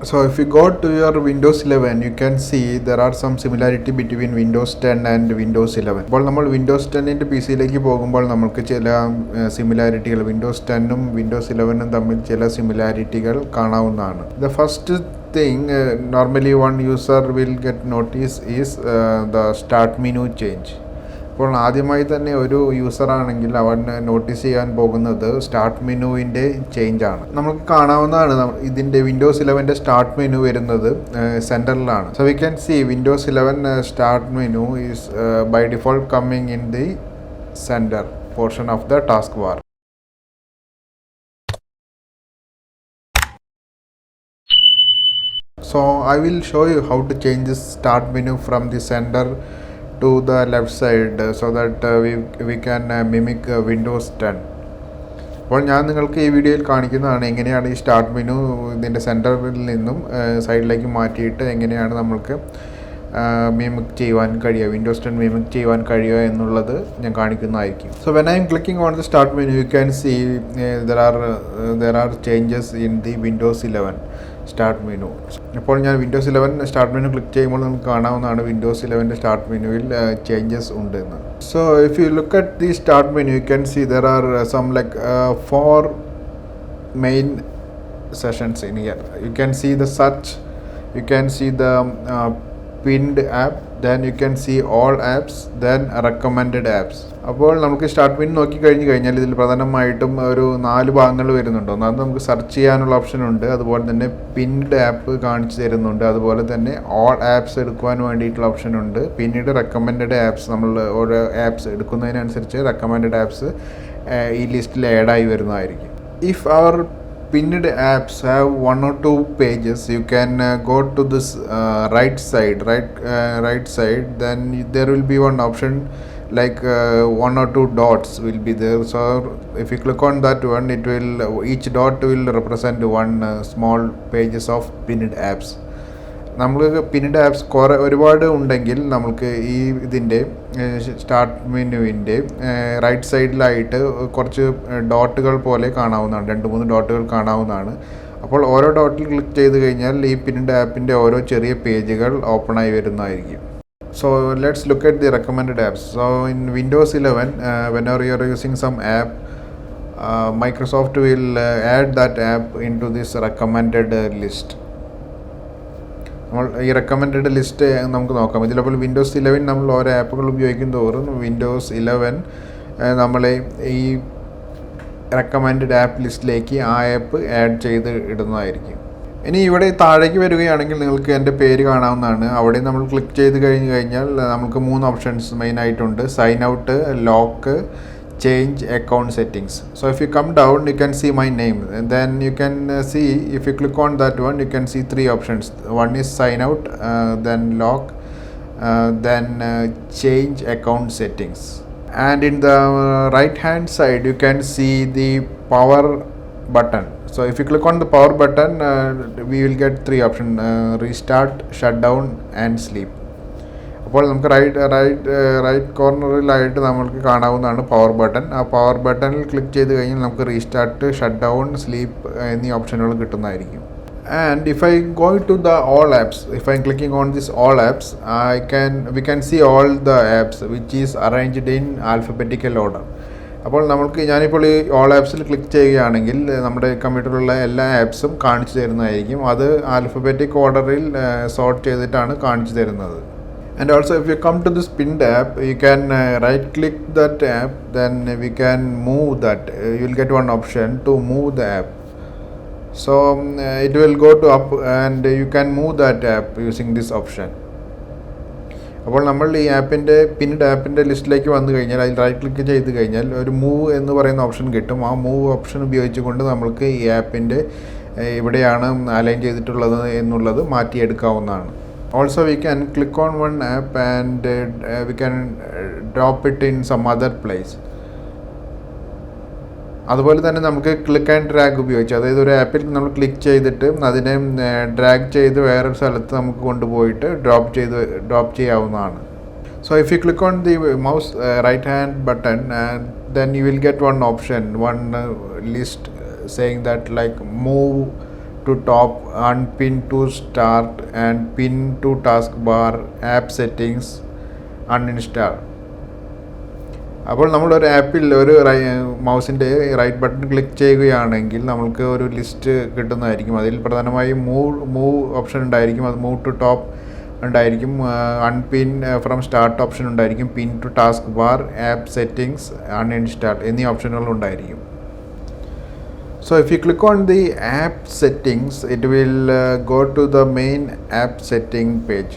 So if you go to your Windows 11, you can see there are some similarity between Windows 10 and Windows 11. അപ്പോൾ നമ്മൾ Windows 10ൻ്റെ P സിയിലേക്ക് പോകുമ്പോൾ നമുക്ക് ചില സിമിലാരിറ്റികൾ Windows 10ഉം Windows 11ഉം തമ്മിൽ ചില സിമിലാരിറ്റികൾ കാണാവുന്നതാണ്. The first thing normally one user will get notice is the start menu change. അപ്പോൾ ആദ്യമായി തന്നെ ഒരു യൂസറാണെങ്കിൽ അവൻ നോട്ടീസ് ചെയ്യാൻ പോകുന്നത് സ്റ്റാർട്ട് മെനുവിൻ്റെ ചേഞ്ച് ആണ്. നമുക്ക് കാണാവുന്നതാണ് ഇതിൻ്റെ വിൻഡോസ് 11ൻ്റെ സ്റ്റാർട്ട് മെനു വരുന്നത് സെൻറ്ററിലാണ്. So we can see Windows 11 start menu is by default coming in the centre portion of the task bar. So I will show you how to change this start menu from the center to the left side so that we can mimic Windows 10. അപ്പോൾ ഞാൻ നിങ്ങൾക്ക് ഈ വീഡിയോയിൽ കാണിക്കുന്നതാണ് എങ്ങനെയാണ് ഈ start menu ഇതിൻ്റെ സെൻറ്ററിൽ നിന്നും സൈഡിലേക്ക് മാറ്റിയിട്ട് എങ്ങനെയാണ് നമ്മൾക്ക് മിമിക് ചെയ്യുവാൻ കഴിയുക, വിൻഡോസ് 10 മിമിക് ചെയ്യുവാൻ കഴിയുക എന്നുള്ളത് ഞാൻ കാണിക്കുന്നതായിരിക്കും. So when I am clicking on the start menu you can see there are changes in the Windows 11 start menu. അപ്പോൾ ഞാൻ വിൻഡോസ് 11 സ്റ്റാർട്ട് മെനു ക്ലിക്ക് ചെയ്യുമ്പോൾ നമുക്ക് കാണാവുന്നതാണ് വിൻഡോസ് 11ൻ്റെ സ്റ്റാർട്ട് മെനുവിൽ ചേഞ്ചസ് ഉണ്ട് എന്ന്. So if you look at the start menu you can see there are some like 4 main sessions in here. You can see the search, you can see the pinned app, then you can see all apps, then recommended apps. അപ്പോൾ നമുക്ക് start menu നോക്കി കഴിഞ്ഞാൽ ഇതിൽ പ്രധാനമായിട്ടും ഒരു 4 ഭാഗങ്ങൾ വരുന്നുണ്ട്. ഒന്നാമത് നമുക്ക് സെർച്ച് ചെയ്യാനുള്ള ഓപ്ഷൻ ഉണ്ട്, അതുപോലെ തന്നെ പിൻഡ് ആപ്പ് കാണിച്ചു തരുന്നുണ്ട്, അതുപോലെ തന്നെ ഓൾ ആപ്സ് എടുക്കുവാൻ വേണ്ടിയിട്ടുള്ള ഓപ്ഷൻ ഉണ്ട്. പിന്നീട് റെക്കമെൻഡഡ് ആപ്സ്, നമ്മൾ ഓരോ ആപ്സ് എടുക്കുന്നതിനനുസരിച്ച് റെക്കമെൻഡഡ് ആപ്സ് ഈ ലിസ്റ്റിൽ ആഡായി വരുന്നതായിരിക്കും. If our pinned apps have 1 or 2 pages, you can go to this right side, then there will be one option like 1 or 2 dots will be there. So if you click on that one, each dot will represent one small pages of pinned apps. നമുക്ക് പിന്നീട് apps ഒരുപാട് ഉണ്ടെങ്കിൽ നമുക്ക് ഈ ഇതിൻ്റെ start മെനുവിൻ്റെ right സൈഡിലായിട്ട് കുറച്ച് ഡോട്ടുകൾ പോലെ കാണാവുന്നതാണ്, 2-3 ഡോട്ടുകൾ കാണാവുന്നതാണ്. അപ്പോൾ ഓരോ ഡോട്ടിൽ ക്ലിക്ക് ചെയ്ത് കഴിഞ്ഞാൽ ഈ പിന്നീട് ആപ്പിൻ്റെ ഓരോ ചെറിയ പേജുകൾ ഓപ്പണായി വരുന്നതായിരിക്കും. So let's look at the recommended apps. So in Windows 11, whenever you are using some app, Microsoft will add that app into this recommended list. നമ്മൾ ഈ റെക്കമെൻഡഡ് ലിസ്റ്റ് നമുക്ക് നോക്കാം. ഇതിലപ്പോൾ വിൻഡോസ് 11 നമ്മൾ ഓരോ ആപ്പുകൾ ഉപയോഗിക്കും തോറും വിൻഡോസ് 11 നമ്മളെ ഈ റെക്കമെൻഡഡ് ആപ്പ് ലിസ്റ്റിലേക്ക് ആ ആപ്പ് ആഡ് ചെയ്ത് ഇടുന്നതായിരിക്കും. ഇനി ഇവിടെ താഴേക്ക് വരികയാണെങ്കിൽ നിങ്ങൾക്ക് എൻ്റെ പേര് കാണാവുന്നതാണ്. അവിടെ നമ്മൾ ക്ലിക്ക് ചെയ്ത് കഴിഞ്ഞാൽ നമുക്ക് 3 ഓപ്ഷൻസ് മെയിനായിട്ടുണ്ട്: sign out, lock, change account settings. So if you come down you can see my name, and then you can see, if you click on that one you can see 3 options. One is sign out, then lock, then change account settings. And in the right hand side you can see the power button. So if you click on the power button we will get 3 options: restart, shutdown and sleep. അപ്പോൾ നമുക്ക് right കോർണറിലായിട്ട് നമുക്ക് കാണാവുന്നതാണ് power button. ആ power ബട്ടണിൽ click ചെയ്ത് കഴിഞ്ഞാൽ നമുക്ക് restart, shut down, sleep എന്നീ ഓപ്ഷനുകൾ കിട്ടുന്നതായിരിക്കും. And if I go to the all apps, if I clicking on this all apps, we can see all the apps which is arranged in alphabetical order. അപ്പോൾ ഞാനിപ്പോൾ ഈ all ആപ്സിൽ click ചെയ്യുകയാണെങ്കിൽ നമ്മുടെ കമ്പ്യൂട്ടറിലുള്ള എല്ലാ ആപ്സും കാണിച്ചു തരുന്നതായിരിക്കും. അത് ആൽഫബറ്റിക് ഓർഡറിൽ സോർട്ട് ചെയ്തിട്ടാണ് കാണിച്ചു തരുന്നത്. And also if you come to this pinned app you can right click that app, then we can move that. You will get one option to move the app. So it will go to up and you can move that app using this option. അപ്പോൾ നമ്മൾ ഈ ആപ്പിൻ്റെ പിന്നീട് ആപ്പിൻ്റെ ലിസ്റ്റിലേക്ക് വന്നു കഴിഞ്ഞാൽ അതിൽ റൈറ്റ് ക്ലിക്ക് ചെയ്ത് കഴിഞ്ഞാൽ ഒരു മൂവ് എന്ന് പറയുന്ന ഓപ്ഷൻ കിട്ടും. ആ മൂവ് ഓപ്ഷൻ ഉപയോഗിച്ചുകൊണ്ട് നമ്മൾക്ക് ഈ ആപ്പിൻ്റെ എവിടെയാണ് അലൈൻ ചെയ്തിട്ടുള്ളത് എന്നുള്ളത് മാറ്റിയെടുക്കാവുന്നതാണ്. Also we can click on one app and we can drop it in some other place. അതുപോലെ തന്നെ നമുക്ക് ക്ലിക്ക് ആൻഡ് ഡ്രാഗ് ഉപയോഗിച്ച്, അതായത് ഒരു ആപ്പിൽ നമ്മൾ ക്ലിക്ക് ചെയ്തിട്ട് അതിനെ ഡ്രാഗ് ചെയ്ത് വേറൊരു സ്ഥലത്ത് നമുക്ക് കൊണ്ടുപോയിട്ട് ഡ്രോപ്പ് ചെയ്യാവുന്നതാണ്. So if you click on the mouse right hand button and then you will get one option, one list saying that like move to top, unpin to start, and pin to taskbar, app settings, uninstall. അപ്പോൾ നമ്മളൊരു ആപ്പിൽ ഒരു മൗസിൻ്റെ right button click ചെയ്യുകയാണെങ്കിൽ നമുക്ക് ഒരു list കിട്ടുന്നതായിരിക്കും. അതിൽ പ്രധാനമായും മൂവ് ഓപ്ഷൻ ഉണ്ടായിരിക്കും, അത് മൂവ് ടു ടോപ്പ് ഉണ്ടായിരിക്കും, അൺപിൻ ഫ്രം സ്റ്റാർട്ട് ഓപ്ഷൻ ഉണ്ടായിരിക്കും, pin to task bar, app settings, uninstall എന്നീ ഓപ്ഷനുകൾ ഉണ്ടായിരിക്കും. So if you click on the app settings, it will go to the main app setting page.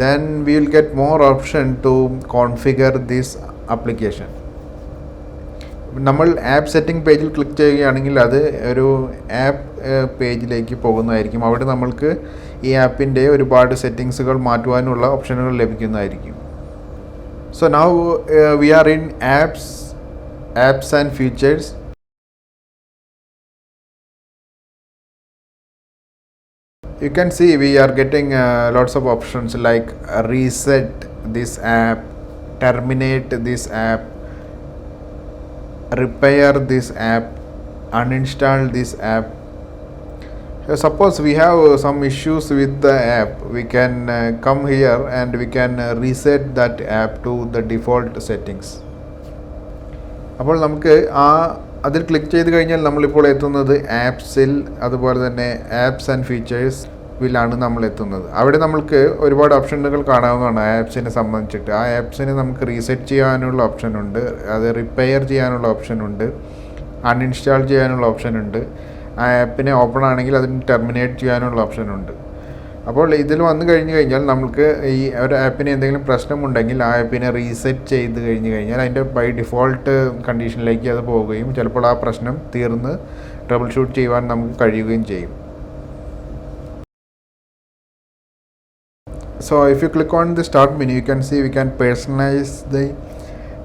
Then we will get more option to configure this application. നമ്മൾ app setting പേജിൽ click ചെയ്യുകയാണെങ്കിൽ അത് ഒരു app പേജിലേക്ക് പോകുന്നതായിരിക്കും. അവിടെ നമ്മൾക്ക് ഈ ആപ്പിൻ്റെ ഒരുപാട് സെറ്റിങ്സുകൾ മാറ്റുവാനുള്ള ഓപ്ഷനുകൾ ലഭിക്കുന്നതായിരിക്കും. So now we are in apps and features. You can see we are getting lots of options like reset this app, terminate this app, repair this app, uninstall this app. Suppose we have some issues with the app, we can come here and we can reset that app to the default settings. അപ്പോൾ നമുക്ക് അതിൽ click ചെയ്ത് കഴിഞ്ഞാൽ നമ്മളിപ്പോൾ എത്തുന്നത് ആപ്സിൽ, അതുപോലെ തന്നെ apps and features ാണ് നമ്മൾ എത്തുന്നത്. അവിടെ നമുക്ക് ഒരുപാട് ഓപ്ഷനുകൾ കാണാവുന്നതാണ് ആപ്സിനെ സംബന്ധിച്ചിട്ട്. ആ ആപ്സിനെ നമുക്ക് റീസെറ്റ് ചെയ്യാനുള്ള ഓപ്ഷനുണ്ട്, അത് റിപ്പയർ ചെയ്യാനുള്ള ഓപ്ഷനുണ്ട്, അൺഇൻസ്റ്റാൾ ചെയ്യാനുള്ള ഓപ്ഷനുണ്ട്, ആ ആപ്പിനെ ഓപ്പൺ ആണെങ്കിൽ അതിന് ടെർമിനേറ്റ് ചെയ്യാനുള്ള ഓപ്ഷനുണ്ട്. അപ്പോൾ ഇതിൽ വന്നു കഴിഞ്ഞാൽ നമുക്ക് ഈ ഒരു ആപ്പിന് എന്തെങ്കിലും പ്രശ്നമുണ്ടെങ്കിൽ ആ ആപ്പിനെ റീസെറ്റ് ചെയ്ത് കഴിഞ്ഞാൽ അതിൻ്റെ ബൈ ഡിഫോൾട്ട് കണ്ടീഷനിലേക്ക് അത് പോവുകയും ചിലപ്പോൾ ആ പ്രശ്നം തീർന്ന് ട്രബിൾ ഷൂട്ട് ചെയ്യുവാൻ നമുക്ക് കഴിയുകയും ചെയ്യും. So if you click on the start menu, you can see we can personalize the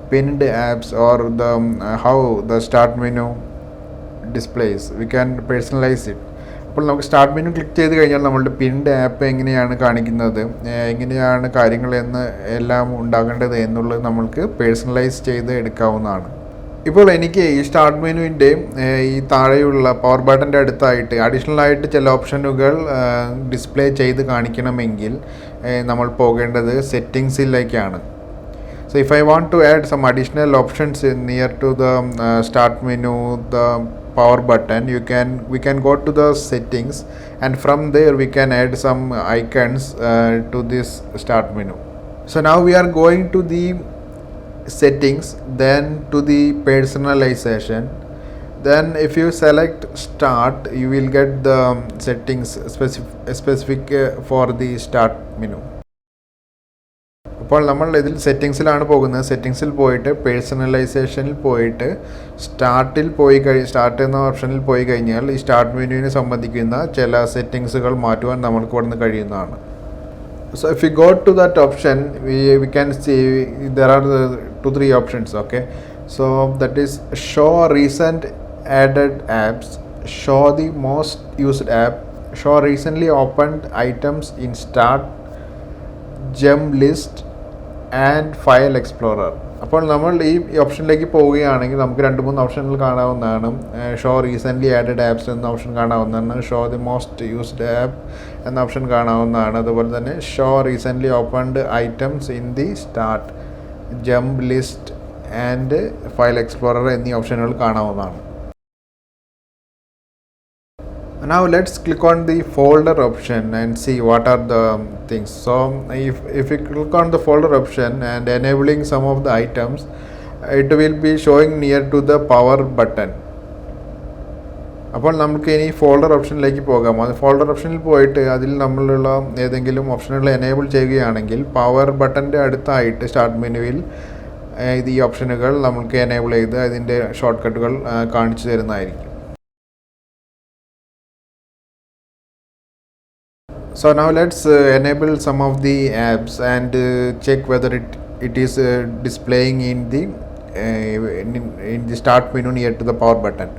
pinned apps or the how the start menu displays. We can personalize it. അപ്പോൾ നമുക്ക് സ്റ്റാർട്ട് മെനു ക്ലിക്ക് ചെയ്ത് കഴിഞ്ഞാൽ നമ്മളുടെ pinned app എങ്ങനെയാണ് കാണിക്കുന്നത്, എങ്ങനെയാണ് കാര്യങ്ങളെന്ന് എല്ലാം ഉണ്ടാകേണ്ടത് എന്നുള്ളത് നമ്മൾക്ക് പേഴ്സണലൈസ് ചെയ്ത് എടുക്കാവുന്നതാണ്. ഇപ്പോൾ എനിക്ക് ഈ സ്റ്റാർട്ട് മെനുവിൻ്റെ ഈ താഴെയുള്ള പവർ ബട്ടൻ്റെ അടുത്തായിട്ട് അഡീഷണൽ ആയിട്ട് ചില ഓപ്ഷനുകൾ ഡിസ്പ്ലേ ചെയ്ത് കാണിക്കണമെങ്കിൽ നമ്മൾ പോകേണ്ടത് സെറ്റിങ്സിലേക്കാണ്. So if I want to add some additional options near to the start menu, the power button, we can go to the settings, and from there we can add some icons to this start menu. So now we are going to the settings, then to the personalization. Then if you select start, you will get the settings specific for the start menu. അപ്പോൾ നമ്മൾ ഇതിൽ സെറ്റിങ്സിലാണ് പോകുന്നത്. സെറ്റിങ്സിൽ പോയിട്ട് പേഴ്സണലൈസേഷനിൽ പോയിട്ട് start എന്ന ഓപ്ഷനിൽ പോയി കഴിഞ്ഞാൽ ഈ സ്റ്റാർട്ട് മെനുവിനെ സംബന്ധിക്കുന്ന ചില സെറ്റിങ്സുകൾ മാറ്റുവാൻ നമ്മൾക്ക് ഇവിടെ നിന്ന് കഴിയുന്നതാണ്. So if you go to that option, we can see there are 2-3 options. Okay, so that is show recent added apps, show the most used app, show recently opened items in start, gem list and file explorer. അപ്പോൾ നമ്മൾ ഈ ഓപ്ഷനിലേക്ക് പോവുകയാണെങ്കിൽ നമുക്ക് 2-3 ഓപ്ഷനുകൾ കാണാവുന്നതാണ്. Show recently added apps എന്ന option കാണാവുന്നതാണ്, show the most used app എന്ന ഓപ്ഷൻ കാണാവുന്നതാണ്, അതുപോലെ തന്നെ show recently opened items in the start, jump list and file explorer എന്നീ ഓപ്ഷനുകൾ കാണാവുന്നതാണ്. Now let's click on the folder option and see what are the things. So if you click on the folder option and enabling some of the items, it will be showing near to the power button. അപ്പോൾ നമുക്ക് ഇനി folder ഓപ്ഷനിലേക്ക് പോകാം. അത് folder ഓപ്ഷനിൽ പോയിട്ട് അതിൽ നമ്മളുള്ള ഏതെങ്കിലും ഓപ്ഷനുകൾ എനേബിൾ ചെയ്യുകയാണെങ്കിൽ പവർ ബട്ടൻ്റെ അടുത്തായിട്ട് സ്റ്റാർട്ട് മെനുവിൽ ഈ ഓപ്ഷനുകൾ നമുക്ക് എനേബിൾ ചെയ്ത് അതിൻ്റെ ഷോർട്ട് കട്ടുകൾ കാണിച്ചു തരുന്നതായിരിക്കും. So now let's enable some of the apps and check whether it is displaying in the start menu near to the power button.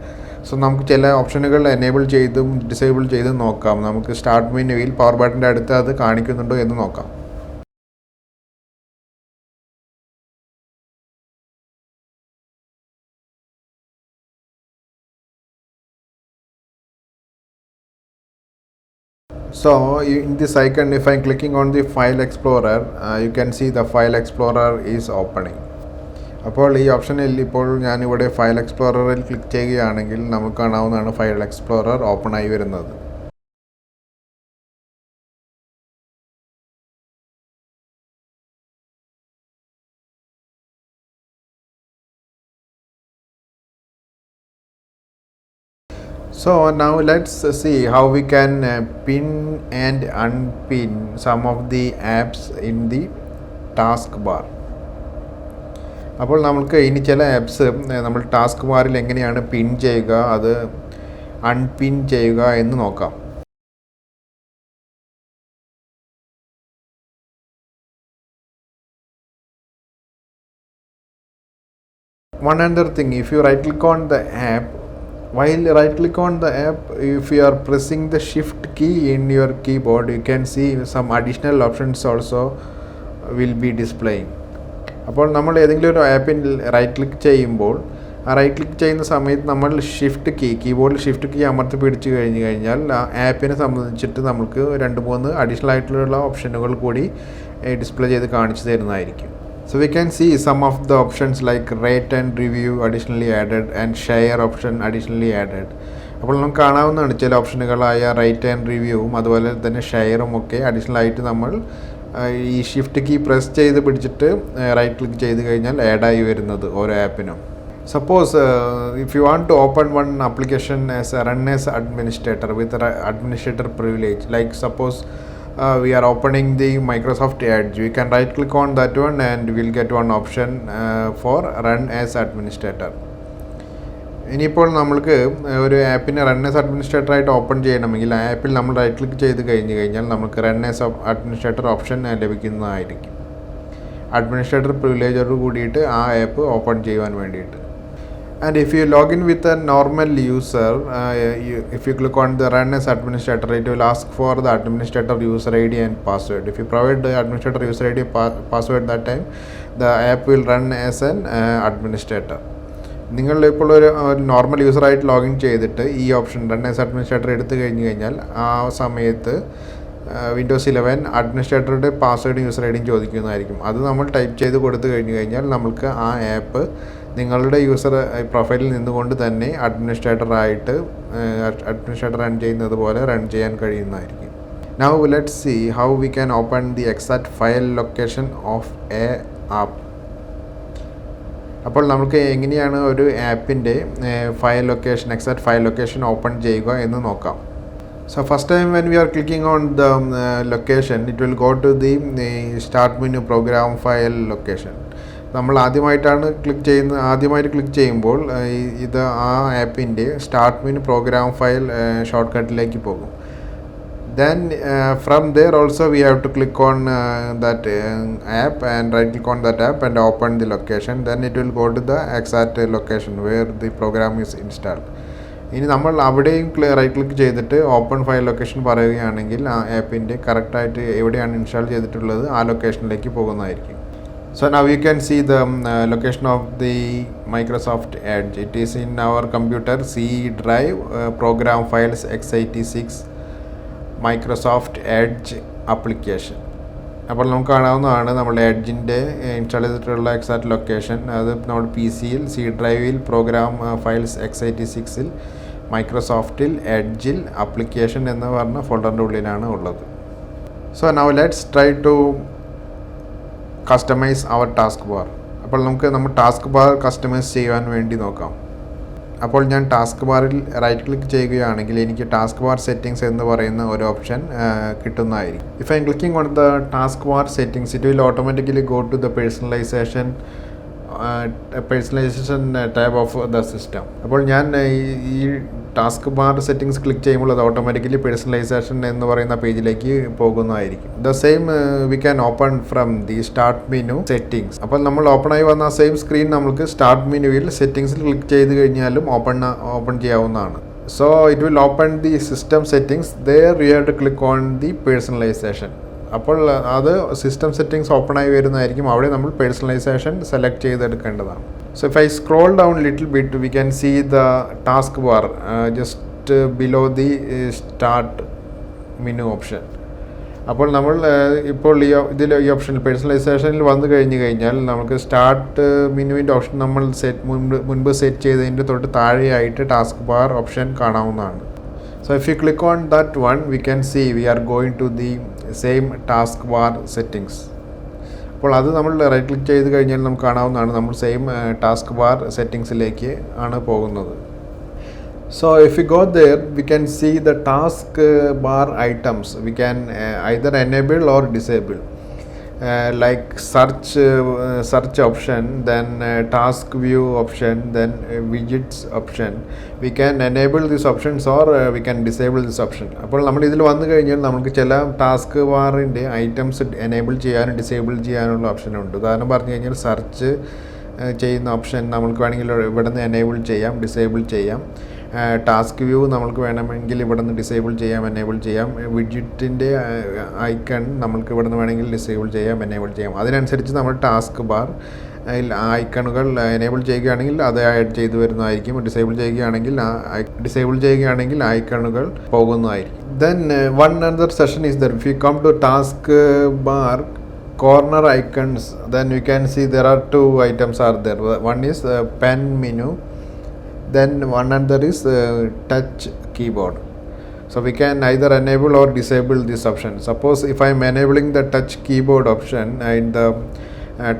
So നമുക്ക് ചില ഓപ്ഷനുകൾ എനേബിൾ ചെയ്തും ഡിസേബിൾ ചെയ്തും നോക്കാം. നമുക്ക് സ്റ്റാർട്ട് മെനുവിൽ പവർ ബട്ടൻ്റെ അടുത്ത് അത് കാണിക്കുന്നുണ്ടോ എന്ന് നോക്കാം. So in this icon, if I'm clicking on the file explorer, you can see the file explorer is opening. അപ്പോൾ ഈ ഓപ്ഷനിൽ ഇപ്പോൾ ഞാനിവിടെ ഫയൽ എക്സ്പ്ലോററിൽ ക്ലിക്ക് ചെയ്യുകയാണെങ്കിൽ നമുക്ക് കാണാവുന്നതാണ് ഫയൽ എക്സ്പ്ലോറർ ഓപ്പൺ ആയി വരുന്നത്. So now let's see how we can pin and unpin some of the apps in the taskbar. അപ്പോൾ നമുക്ക് ഇനി ചില ആപ്സ് നമ്മൾ ടാസ്ക് ബാറിൽ എങ്ങനെയാണ് പിൻ ചെയ്യുക, അത് അൺപിൻ ചെയ്യുക എന്ന് നോക്കാം. One other thing, if you right click on the app, while right click on the app, if you are pressing the shift key in your keyboard, you can see some additional options also will be displaying. അപ്പോൾ നമ്മൾ ഏതെങ്കിലും ഒരു ആപ്പിൽ right click ചെയ്യുമ്പോൾ ആ right click ചെയ്യുന്ന സമയത്ത് നമ്മൾ ഷിഫ്റ്റ് കീബോർഡിൽ ഷിഫ്റ്റ് കീ അമർത്തി പിടിച്ച് കഴിഞ്ഞാൽ ആ ആപ്പിനെ സംബന്ധിച്ചിട്ട് നമുക്ക് 2-3 അഡീഷണൽ ആയിട്ടുള്ള ഓപ്ഷനുകൾ കൂടി ഡിസ്പ്ലേ ചെയ്ത് കാണിച്ചു തരുന്നതായിരിക്കും. So we can see some of the options like rate and review additionally added and share option additionally added. അപ്പോൾ നമുക്ക് കാണാവുന്നതാണ് ചില ഓപ്ഷനുകളായ റേറ്റ് ആൻഡ് റിവ്യൂവും അതുപോലെ തന്നെ ഷെയറും ഒക്കെ അഡീഷണൽ ആയിട്ട് നമ്മൾ ഈ ഷിഫ്റ്റ് കീ പ്രസ് ചെയ്ത് പിടിച്ചിട്ട് റൈറ്റ് ക്ലിക്ക് ചെയ്ത് കഴിഞ്ഞാൽ ആഡായി വരുന്നത് ഓരോ ആപ്പിനും. Suppose if you want to open one application as a run as administrator with administrator privilege, like suppose we are opening the Microsoft Edge, we can right click on that one and we'll get one option for run as administrator. ഇനിയിപ്പോൾ നമ്മൾക്ക് ഒരു ആപ്പിനെ run as administrator ആയിട്ട് open ചെയ്യണമെങ്കിൽ ആ ആപ്പിൽ നമ്മൾ right click ചെയ്ത് കഴിഞ്ഞാൽ നമുക്ക് റൺ ആസ് അഡ്മിനിസ്ട്രേറ്റർ ഓപ്ഷൻ ലഭിക്കുന്നതായിരിക്കും. അഡ്മിനിസ്ട്രേറ്റർ പ്രിവിലേജോട് കൂടിയിട്ട് ആ ആപ്പ് ഓപ്പൺ ചെയ്യുവാൻ വേണ്ടിയിട്ട്. And if you log in with a normal user, if you click on the run as administrator, it will ask for the administrator user ID and password. If you provide the administrator user ID password that time, the app will run as an administrator. നിങ്ങൾ ഇപ്പോൾ ഒരു normal യൂസറായിട്ട് login ചെയ്തിട്ട് ഈ option run as administrator എടുത്തു കഴിഞ്ഞാൽ ആ സമയത്ത് Windows 11 അഡ്മിനിസ്ട്രേറ്ററുടെ പാസ്വേഡും യൂസർ ഐഡിയും ചോദിക്കുന്നതായിരിക്കും. അത് നമ്മൾ ടൈപ്പ് ചെയ്ത് കൊടുത്തു കഴിഞ്ഞാൽ നമുക്ക് ആ ആപ്പ് നിങ്ങളുടെ യൂസർ പ്രൊഫൈലിൽ നിന്നുകൊണ്ട് തന്നെ അഡ്മിനിസ്ട്രേറ്റർ റൺ ചെയ്യുന്നത് പോലെ റൺ ചെയ്യാൻ കഴിയുന്നതായിരിക്കും. Now let's see how we can open the exact file location of a app. അപ്പോൾ നമുക്ക് എങ്ങനെയാണ് ഒരു ആപ്പിൻ്റെ എക്സാക്ട് ഫയൽ ലൊക്കേഷൻ ഓപ്പൺ ചെയ്യുക എന്ന് നോക്കാം. So first time when we are clicking on the location, it will go to the start menu program file location. നമ്മൾ ആദ്യമായിട്ട് ക്ലിക്ക് ചെയ്യുമ്പോൾ ഇത് ആ ആപ്പിൻ്റെ സ്റ്റാർട്ട് മെനു പ്രോഗ്രാം ഫയൽ ഷോർട്ട് കട്ടിലേക്ക് പോകും. Then from there also we have to click on that app and right click on that app and open the location. Then it will go to the exact location where the program is installed. ഇനി നമ്മൾ അവിടെയും right click ചെയ്തിട്ട് open file location പറയുകയാണെങ്കിൽ ആ ആപ്പിൻ്റെ കറക്റ്റായിട്ട് എവിടെയാണ് install ചെയ്തിട്ടുള്ളത് ആ ലൊക്കേഷനിലേക്ക് പോകുന്നതായിരിക്കും. So now you can see the location of the Microsoft Edge. It is in our computer C drive, program files x86 Microsoft Edge application. അപ്പോൾ നമുക്ക് കാണാവുന്നതാണ് നമ്മുടെ എഡ്ജിൻ്റെ ഇൻസ്റ്റാൾ ചെയ്തിട്ടുള്ള എക്സാക്ട് ലൊക്കേഷൻ. അത് നമ്മുടെ പി സിയിൽ സി ഡ്രൈവിൽ പ്രോഗ്രാം ഫയൽസ് x86ൽ മൈക്രോസോഫ്റ്റിൽ എഡ്ജിൽ ആപ്ലിക്കേഷൻ എന്ന് പറഞ്ഞ ഫോൾഡറിൻ്റെ ഉള്ളിലാണ് ഉള്ളത്. So now let's try to customize our task bar. അപ്പോൾ നമുക്ക് നമ്മുടെ ടാസ്ക് ബാർ കസ്റ്റമൈസ് ചെയ്യുവാൻ വേണ്ടി നോക്കാം. അപ്പോൾ ഞാൻ ടാസ്ക് ബാറിൽ റൈറ്റ് ക്ലിക്ക് ചെയ്യുകയാണെങ്കിൽ എനിക്ക് ടാസ്ക് ബാർ സെറ്റിംഗ്സ് എന്ന് പറയുന്ന ഒരു ഓപ്ഷൻ കിട്ടുന്നതായിരിക്കും. If I am clicking on the task bar settings, it will automatically go to the personalization tab of the system. അപ്പോൾ ഞാൻ ഈ ടാസ്ക് ബാർ സെറ്റിംഗ്സ് ക്ലിക്ക് ചെയ്യുമ്പോൾ അത് ഓട്ടോമാറ്റിക്കലി പേഴ്സണലൈസേഷൻ എന്ന് പറയുന്ന പേജിലേക്ക് പോകുന്നതായിരിക്കും. The same we can open from the start menu settings. അപ്പോൾ നമ്മൾ ഓപ്പൺ ആയി വന്ന സെയിം സ്ക്രീൻ നമുക്ക് സ്റ്റാർട്ട് മെനുവിൽ സെറ്റിംഗ്സിൽ ക്ലിക്ക് ചെയ്ത് കഴിഞ്ഞാലും ഓപ്പൺ ചെയ്യാവുന്നതാണ്. So it will open the system settings. There you have to click on the personalisation. അപ്പോൾ അത് സിസ്റ്റം സെറ്റിംഗ്സ് ഓപ്പൺ ആയി വരുന്നതായിരിക്കും. അവിടെ നമ്മൾ പേഴ്സണലൈസേഷൻ സെലക്ട് ചെയ്തെടുക്കേണ്ടതാണ്. So if I scroll down a little bit, we can see the taskbar just below the start menu option. അപ്പോൾ നമ്മൾ ഇപ്പോൾ ഈ ഓപ്ഷനിൽ പേഴ്സണലൈസേഷനിൽ വന്നു കഴിഞ്ഞാൽ നമുക്ക് സ്റ്റാർട്ട് മെനുവിൻ്റെ ഓപ്ഷൻ നമ്മൾ മുൻപ് സെറ്റ് ചെയ്തതിൻ്റെ തൊട്ട് താഴെയായിട്ട് ടാസ്ക് ബാർ ഓപ്ഷൻ കാണാവുന്നതാണ്. So if you click on that one, we can see we are going to the same taskbar settings. അപ്പോൾ അത് നമ്മൾ റൈറ്റ് ക്ലിക്ക് ചെയ്ത് കഴിഞ്ഞാൽ നമുക്ക് കാണാവുന്നതാണ് നമ്മൾ സെയിം ടാസ്ക് ബാർ സെറ്റിങ്സിലേക്ക് ആണ് പോകുന്നത്. So if we go there, we can see the task bar items. We can either enable or disable. Like search option, then task view option, then widgets option. We can enable these options or we can disable this option. അപ്പോൾ നമ്മൾ ഇതിൽ വന്നു കഴിഞ്ഞാൽ നമുക്ക് ചില task ബാറിൻ്റെ items enable ചെയ്യാനും disable ചെയ്യാനുള്ള option ഉണ്ട്. ഉദാഹരണം പറഞ്ഞു കഴിഞ്ഞാൽ സെർച്ച് ചെയ്യുന്ന ഓപ്ഷൻ നമുക്ക് വേണമെങ്കിൽ ഇവിടെ നിന്ന് എനേബിൾ ചെയ്യാം, ഡിസേബിൾ ചെയ്യാം. ടാസ്ക് വ്യൂ നമ്മൾക്ക് വേണമെങ്കിൽ ഇവിടെ നിന്ന് ഡിസേബിൾ ചെയ്യാം, എനേബിൾ ചെയ്യാം. വിഡ്ജറ്റിൻ്റെ ഐക്കൺ നമ്മൾക്ക് ഇവിടെ നിന്ന് വേണമെങ്കിൽ ഡിസേബിൾ ചെയ്യാം, എനേബിൾ ചെയ്യാം. അതിനനുസരിച്ച് നമ്മൾ ടാസ്ക് ബാർ ഐക്കണുകൾ എനേബിൾ ചെയ്യുകയാണെങ്കിൽ അത് ആഡ് ചെയ്തു വരുന്നതായിരിക്കും. ഡിസേബിൾ ചെയ്യുകയാണെങ്കിൽ ഐക്കണുകൾ പോകുന്നതായിരിക്കും. Then one another session is there. If you come to task bar corner icons, then you can see there are two items are there. One is pen menu, then one another is touch keyboard. So we can either enable or disable this option. Suppose if I am enabling the touch keyboard option in the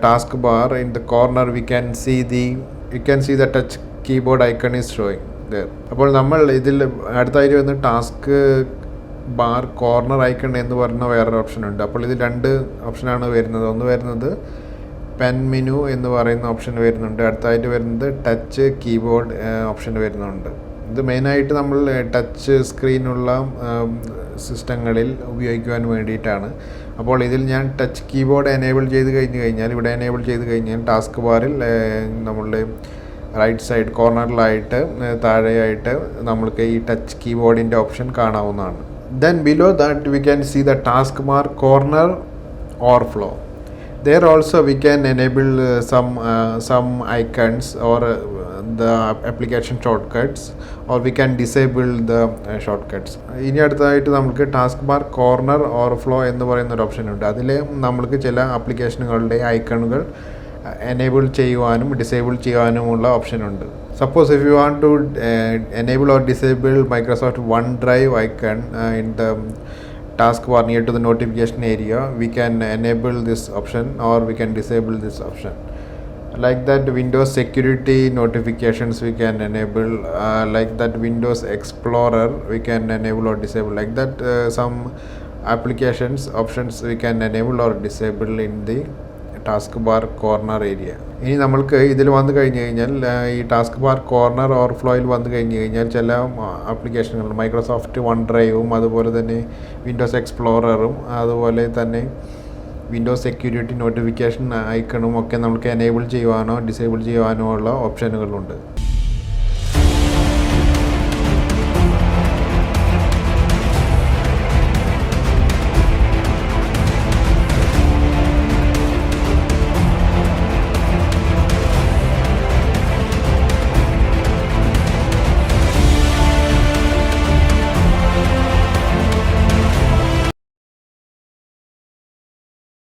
taskbar, in the corner you can see the touch keyboard icon is showing there. അപ്പോൾ നമ്മൾ ഇതിൽ അടുത്തായിട്ട് വന്ന് task bar corner icon എന്ന് പറയുന്ന വേറൊരു option ഉണ്ട്. അപ്പോൾ ഇത് രണ്ട് ഓപ്ഷനാണ് വരുന്നത്. ഒന്ന് വരുന്നത് പെൻ മെനു എന്ന് പറയുന്ന ഓപ്ഷൻ വരുന്നുണ്ട്, അടുത്തായിട്ട് വരുന്നത് ടച്ച് കീബോർഡ് ഓപ്ഷൻ വരുന്നുണ്ട്. ഇത് മെയിനായിട്ട് നമ്മൾ ടച്ച് സ്ക്രീനുള്ള സിസ്റ്റങ്ങളിൽ ഉപയോഗിക്കുവാൻ വേണ്ടിയിട്ടാണ്. അപ്പോൾ ഇതിൽ ഞാൻ ടച്ച് കീബോർഡ് എനേബിൾ ചെയ്ത് കഴിഞ്ഞാൽ ഇവിടെ എനേബിൾ ചെയ്ത് കഴിഞ്ഞാൽ ടാസ്ക് ബാറിൽ നമ്മളുടെ റൈറ്റ് സൈഡ് കോർണറിലായിട്ട് താഴെയായിട്ട് നമ്മൾക്ക് ഈ ടച്ച് കീബോർഡിൻ്റെ ഓപ്ഷൻ കാണാവുന്നതാണ്. Then below that we can see the taskbar corner overflow. There also we can enable some icons or the application shortcuts, or we can disable the shortcuts. ഇനി അടുത്തതായിട്ട് നമുക്ക് task bar corner overflow എന്ന് പറയുന്ന ഒരു option ഉണ്ട്. അതിൽ നമ്മൾക്ക് ചില ആപ്ലിക്കേഷനുകളുടെ ഐക്കണുകൾ എനേബിൾ ചെയ്യുവാനും ഡിസേബിൾ ചെയ്യാനുമുള്ള ഓപ്ഷൻ ഉണ്ട്. Suppose if you want to enable or disable Microsoft OneDrive icon in the taskbar near to the notification area, we can enable this option or we can disable this option. Like that, Windows security notifications we can enable. Like that, Windows Explorer we can enable or disable. Like that, some applications options we can enable or disable in the task bar corner area. ഇനി നമ്മൾക്ക് ഇതിൽ വന്നു കഴിഞ്ഞാൽ ഈ task bar corner ഓവർഫ്ലോയിൽ വന്നു കഴിഞ്ഞാൽ ചില ആപ്ലിക്കേഷനുകൾ മൈക്രോസോഫ്റ്റ് വൺ ഡ്രൈവും അതുപോലെ തന്നെ വിൻഡോസ് എക്സ്പ്ലോററും അതുപോലെ തന്നെ വിൻഡോസ് സെക്യൂരിറ്റി നോട്ടിഫിക്കേഷൻ ഐക്കണും ഒക്കെ നമുക്ക് എനേബിൾ ചെയ്യുവാനോ ഡിസേബിൾ ചെയ്യുവാനോ ഉള്ള ഓപ്ഷനുകളുണ്ട്.